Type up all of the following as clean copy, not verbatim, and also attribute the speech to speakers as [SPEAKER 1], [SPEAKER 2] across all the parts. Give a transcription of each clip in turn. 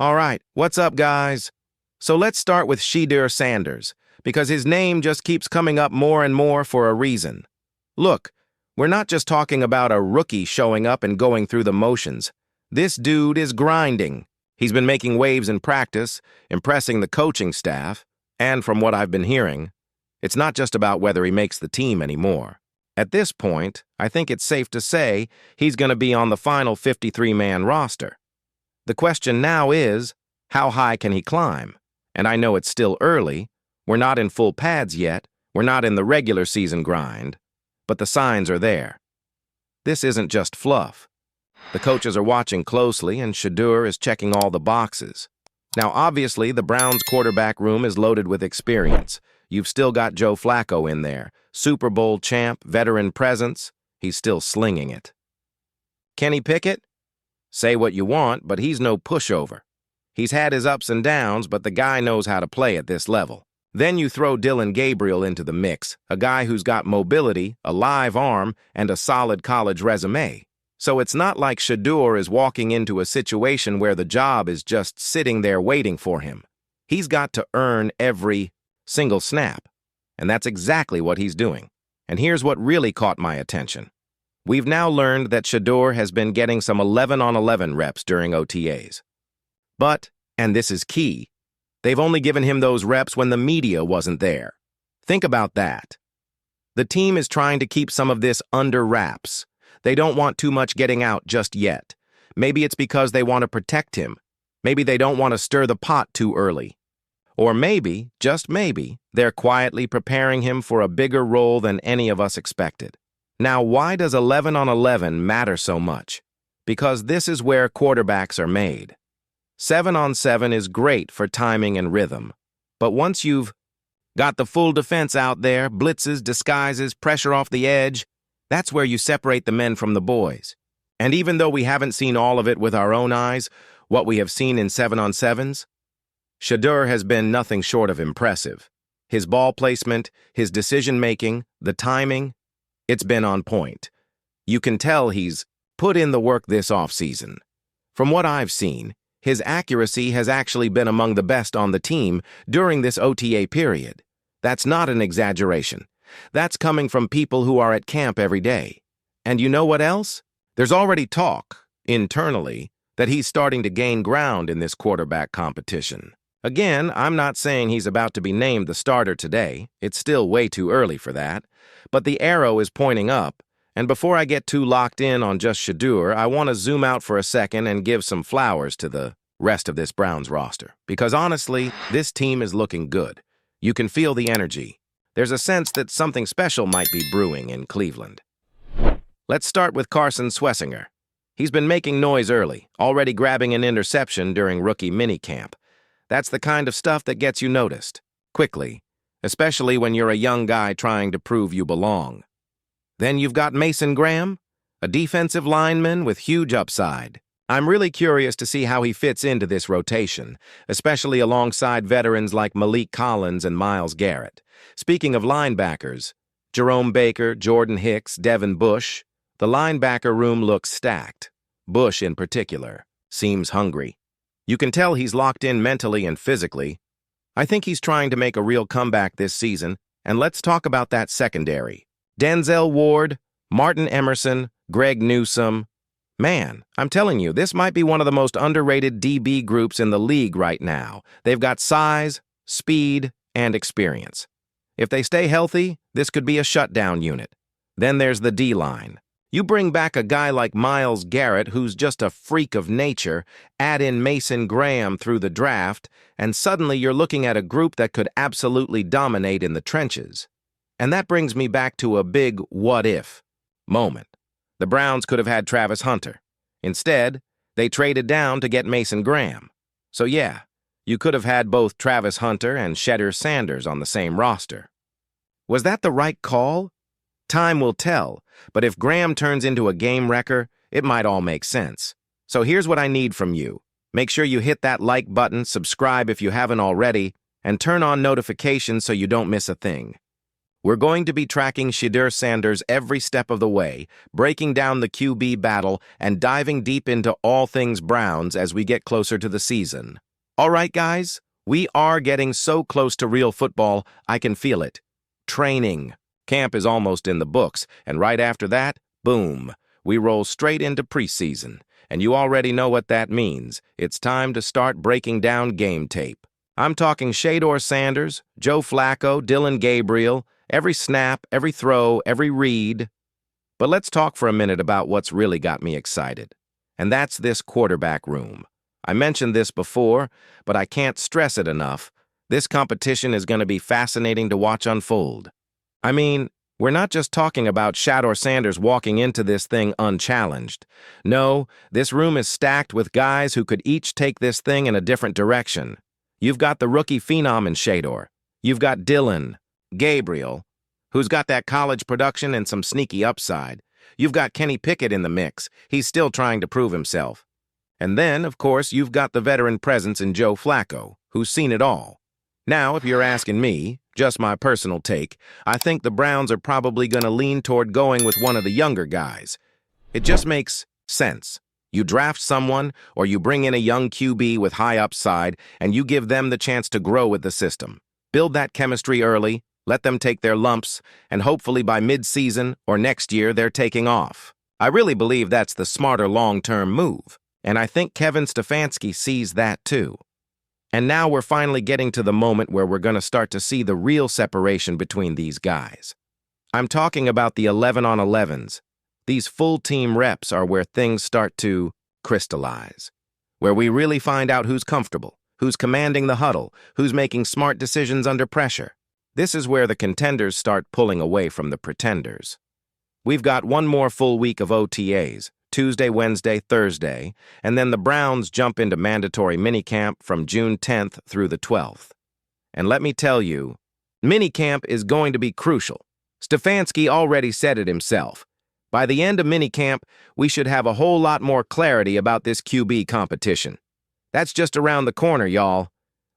[SPEAKER 1] All right, what's up, guys? So let's start with Shedeur Sanders, because his name just keeps coming up more and more for a reason. Look, we're not just talking about a rookie showing up and going through the motions. This dude is grinding. He's been making waves in practice, impressing the coaching staff, and from what I've been hearing, it's not just about whether he makes the team anymore. At this point, I think it's safe to say he's going to be on the final 53-man roster. The question now is, how high can he climb? And I know it's still early. We're not in full pads yet. We're not in the regular season grind. But the signs are there. This isn't just fluff. The coaches are watching closely, and Shedeur is checking all the boxes. Now, obviously, the Browns' quarterback room is loaded with experience. You've still got Joe Flacco in there. Super Bowl champ, veteran presence. He's still slinging it. Kenny Pickett? Say what you want, but he's no pushover. He's had his ups and downs, but the guy knows how to play at this level. Then you throw Dylan Gabriel into the mix, a guy who's got mobility, a live arm, and a solid college resume. So it's not like Shedeur is walking into a situation where the job is just sitting there waiting for him. He's got to earn every single snap, and that's exactly what he's doing. And here's what really caught my attention. We've now learned that Shedeur has been getting some 11-on-11 reps during OTAs. But, and this is key, they've only given him those reps when the media wasn't there. Think about that. The team is trying to keep some of this under wraps. They don't want too much getting out just yet. Maybe it's because they want to protect him. Maybe they don't want to stir the pot too early. Or maybe, just maybe, they're quietly preparing him for a bigger role than any of us expected. Now, why does 11-on-11 matter so much? Because this is where quarterbacks are made. 7-on-7 is great for timing and rhythm. But once you've got the full defense out there, blitzes, disguises, pressure off the edge, that's where you separate the men from the boys. And even though we haven't seen all of it with our own eyes, what we have seen in 7-on-7s, Shedeur has been nothing short of impressive. His ball placement, his decision-making, the timing, it's been on point. You can tell he's put in the work this offseason. From what I've seen, his accuracy has actually been among the best on the team during this OTA period. That's not an exaggeration. That's coming from people who are at camp every day. And you know what else? There's already talk, internally, that he's starting to gain ground in this quarterback competition. Again, I'm not saying he's about to be named the starter today. It's still way too early for that. But the arrow is pointing up, and before I get too locked in on just Shedeur, I want to zoom out for a second and give some flowers to the rest of this Browns roster. Because honestly, this team is looking good. You can feel the energy. There's a sense that something special might be brewing in Cleveland. Let's start with Carson Swessinger. He's been making noise early, already grabbing an interception during rookie minicamp. That's the kind of stuff that gets you noticed, quickly, especially when you're a young guy trying to prove you belong. Then you've got Mason Graham, a defensive lineman with huge upside. I'm really curious to see how he fits into this rotation, especially alongside veterans like Malik Collins and Myles Garrett. Speaking of linebackers, Jerome Baker, Jordan Hicks, Devin Bush, the linebacker room looks stacked. Bush, in particular, seems hungry. You can tell he's locked in mentally and physically. I think he's trying to make a real comeback this season, and let's talk about that secondary. Denzel Ward, Martin Emerson, Greg Newsome. Man, I'm telling you, this might be one of the most underrated DB groups in the league right now. They've got size, speed, and experience. If they stay healthy, this could be a shutdown unit. Then there's the D-line. You bring back a guy like Myles Garrett, who's just a freak of nature, add in Mason Graham through the draft, and suddenly you're looking at a group that could absolutely dominate in the trenches. And that brings me back to a big what-if moment. The Browns could have had Travis Hunter. Instead, they traded down to get Mason Graham. So yeah, you could have had both Travis Hunter and Shedeur Sanders on the same roster. Was that the right call? Time will tell, but if Graham turns into a game wrecker, it might all make sense. So here's what I need from you. Make sure you hit that like button, subscribe if you haven't already, and turn on notifications so you don't miss a thing. We're going to be tracking Shedeur Sanders every step of the way, breaking down the QB battle, and diving deep into all things Browns as we get closer to the season. All right, guys, we are getting so close to real football, I can feel it. Training. Camp is almost in the books, and right after that, boom, we roll straight into preseason. And you already know what that means. It's time to start breaking down game tape. I'm talking Shedeur Sanders, Joe Flacco, Dillon Gabriel, every snap, every throw, every read. But let's talk for a minute about what's really got me excited. And that's this quarterback room. I mentioned this before, but I can't stress it enough. This competition is going to be fascinating to watch unfold. I mean, we're not just talking about Shedeur Sanders walking into this thing unchallenged. No, this room is stacked with guys who could each take this thing in a different direction. You've got the rookie phenom in Shedeur. You've got Dillon Gabriel, who's got that college production and some sneaky upside. You've got Kenny Pickett in the mix. He's still trying to prove himself. And then, of course, you've got the veteran presence in Joe Flacco, who's seen it all. Now, if you're asking me, just my personal take, I think the Browns are probably going to lean toward going with one of the younger guys. It just makes sense. You draft someone, or you bring in a young QB with high upside, and you give them the chance to grow with the system. Build that chemistry early, let them take their lumps, and hopefully by mid-season or next year they're taking off. I really believe that's the smarter long-term move, and I think Kevin Stefanski sees that too. And now we're finally getting to the moment where we're going to start to see the real separation between these guys. I'm talking about the 11-on-11s. These full-team reps are where things start to crystallize, where we really find out who's comfortable, who's commanding the huddle, who's making smart decisions under pressure. This is where the contenders start pulling away from the pretenders. We've got one more full week of OTAs, Tuesday, Wednesday, Thursday, and then the Browns jump into mandatory minicamp from June 10th through the 12th. And let me tell you, minicamp is going to be crucial. Stefanski already said it himself. By the end of minicamp, we should have a whole lot more clarity about this QB competition. That's just around the corner, y'all.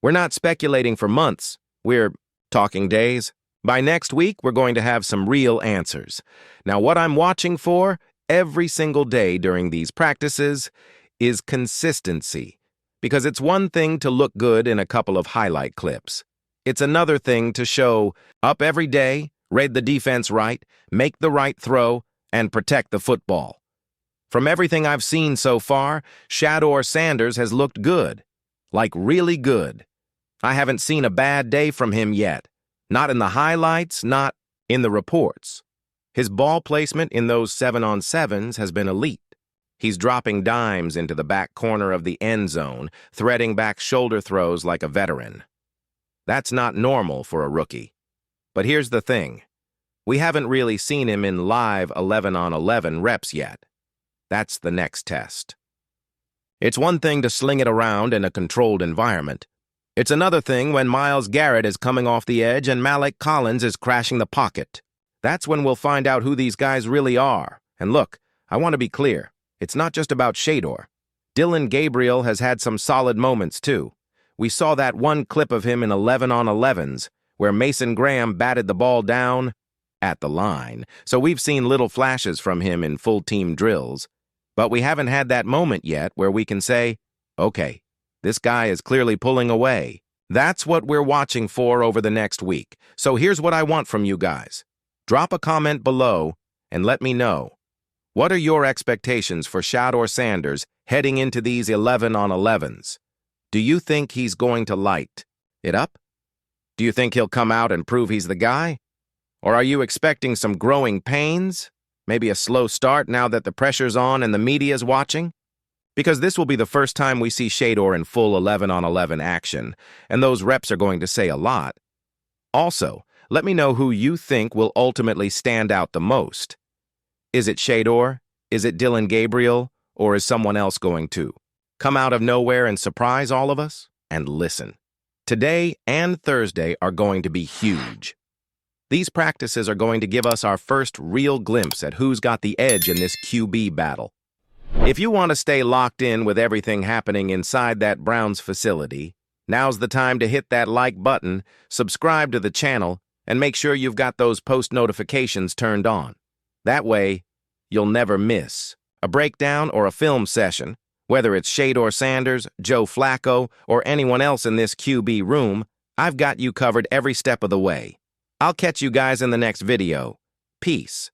[SPEAKER 1] We're not speculating for months. We're talking days. By next week, we're going to have some real answers. Now, what I'm watching for every single day during these practices is consistency. Because it's one thing to look good in a couple of highlight clips. It's another thing to show up every day, read the defense right, make the right throw, and protect the football. From everything I've seen so far, Shedeur Sanders has looked good. Like really good. I haven't seen a bad day from him yet. Not in the highlights, not in the reports. His ball placement in those 7-on-7s has been elite. He's dropping dimes into the back corner of the end zone, threading back shoulder throws like a veteran. That's not normal for a rookie. But here's the thing. We haven't really seen him in live 11-on-11 reps yet. That's the next test. It's one thing to sling it around in a controlled environment. It's another thing when Myles Garrett is coming off the edge and Malik Collins is crashing the pocket. That's when we'll find out who these guys really are. And look, I want to be clear. It's not just about Shedeur. Dillon Gabriel has had some solid moments too. We saw that one clip of him in 11-on-11s where Mason Graham batted the ball down at the line. So we've seen little flashes from him in full-team drills. But we haven't had that moment yet where we can say, okay, this guy is clearly pulling away. That's what we're watching for over the next week. So here's what I want from you guys. Drop a comment below and let me know. What are your expectations for Shedeur Sanders heading into these 11-on-11s? Do you think he's going to light it up? Do you think he'll come out and prove he's the guy? Or are you expecting some growing pains? Maybe a slow start now that the pressure's on and the media's watching? Because this will be the first time we see Shedeur in full 11-on-11 action, and those reps are going to say a lot. Also, let me know who you think will ultimately stand out the most. Is it Shedeur? Is it Dillon Gabriel? Or is someone else going to come out of nowhere and surprise all of us? And listen, today and Thursday are going to be huge. These practices are going to give us our first real glimpse at who's got the edge in this QB battle. If you want to stay locked in with everything happening inside that Browns facility, now's the time to hit that like button, subscribe to the channel, And make sure you've got those post notifications turned on. That way, you'll never miss a breakdown or a film session. Whether it's Shedeur Sanders, Joe Flacco, or anyone else in this QB room, I've got you covered every step of the way. I'll catch you guys in the next video. Peace.